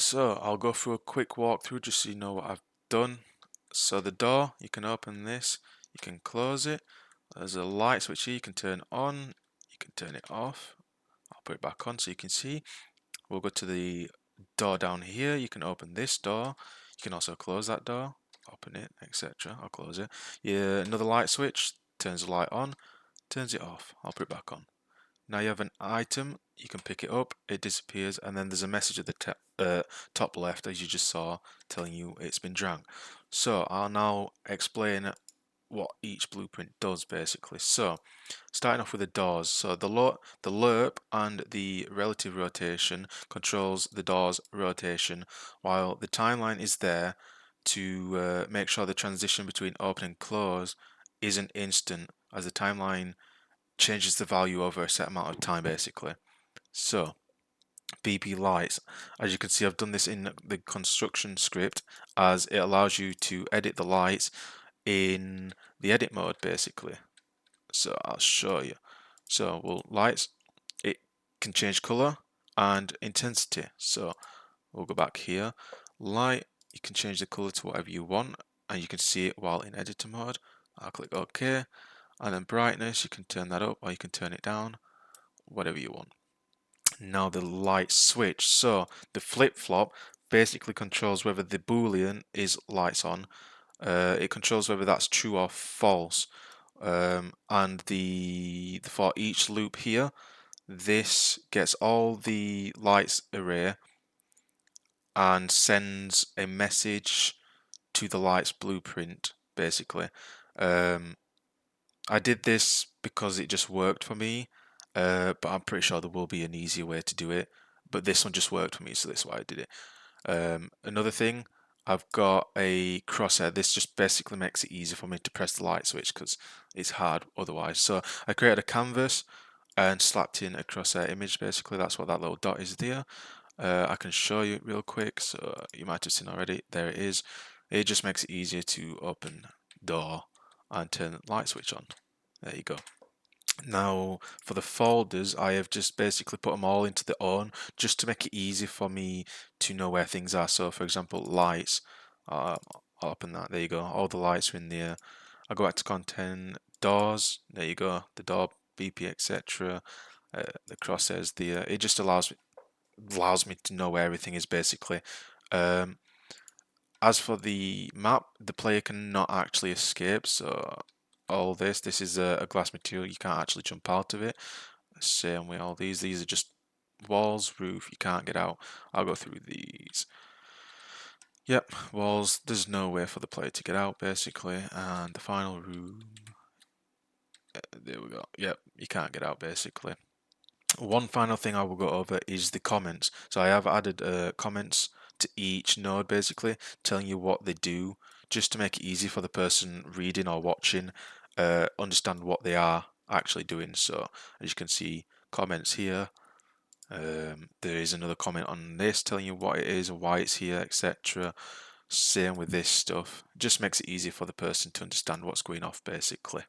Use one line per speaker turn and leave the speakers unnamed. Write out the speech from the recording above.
So I'll go through a quick walkthrough just so you know what I've done. So the door, you can open this, you can close it. There's a light switch here, you can turn on, you can turn it off. I'll put it back on so you can see. We'll go to the door down here, you can open this door. You can also close that door, open it, etc. I'll close it. Yeah, another light switch, turns the light on, turns it off. I'll put it back on. Now you have an item, you can pick it up, it disappears, and then there's a message at the top left, as you just saw, telling you it's been drank. So I'll now explain what each blueprint does basically. So starting off with the doors. So the lerp and the relative rotation controls the door's rotation, while the timeline is there to make sure the transition between open and close isn't instant, as the timeline changes the value over a set amount of time basically. So BP lights, as you can see, I've done this in the construction script as it allows you to edit the lights in the edit mode basically. So I'll show you. So lights, it can change color and intensity. So we'll go back here. Light, you can change the color to whatever you want and you can see it while in editor mode. I'll click OK. And then brightness, you can turn that up or you can turn it down, whatever you want. Now the light switch. So the flip-flop basically controls whether the boolean is lights on. It controls whether that's true or false. And for each loop here, this gets all the lights array and sends a message to the lights blueprint basically. I did this because it just worked for me, but I'm pretty sure there will be an easier way to do it. But this one just worked for me, so that's why I did it. Another thing, I've got a crosshair. This just basically makes it easy for me to press the light switch because it's hard otherwise. So I created a canvas and slapped in a crosshair image. Basically, that's what that little dot is there. I can show you real quick, so you might have seen already. There it is. It just makes it easier to open door and turn the light switch on. There you go. Now for the folders, I have just basically put them all into the on just to make it easy for me to know where things are. So for example, lights, I'll open that, there you go, all the lights are in there. I'll go back to content, doors, there you go, the door, BP, etc. The crosshairs there. It just allows me to know where everything is basically. As for the map, the player cannot actually escape, so all this is a glass material, you can't actually jump out of it. Same with all these are just walls, roof, you can't get out. I'll go through these. Yep, walls, there's no way for the player to get out basically, and the final room, there we go. Yep, you can't get out basically. One final thing I will go over is the comments. So I have added comments to each node basically, telling you what they do, just to make it easy for the person reading or watching understand what they are actually doing. So as you can see, comments here. There is another comment on this telling you what it is and why it's here, etc. Same with this stuff. Just makes it easy for the person to understand what's going off basically.